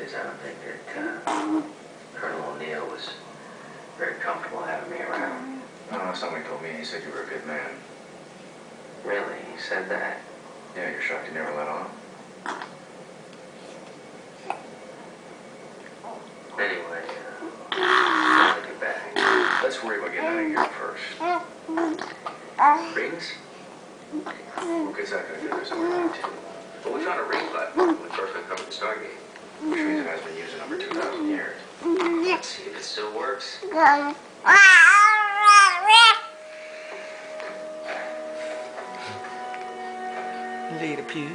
is, I don't think that Colonel O'Neill was very comfortable having me around. Oh, somebody told me he said you were a good man. Really? He said that? Yeah, you're shocked you never let on. Anyway, I'll get back. Let's worry about getting out of here first. Rings? What good's that gonna do? There's only one too. Well, we found a ring platform when we first uncovered the Stargate. Which means it hasn't been used in over 2,000 years. Let's see if it still works. Lady Pew.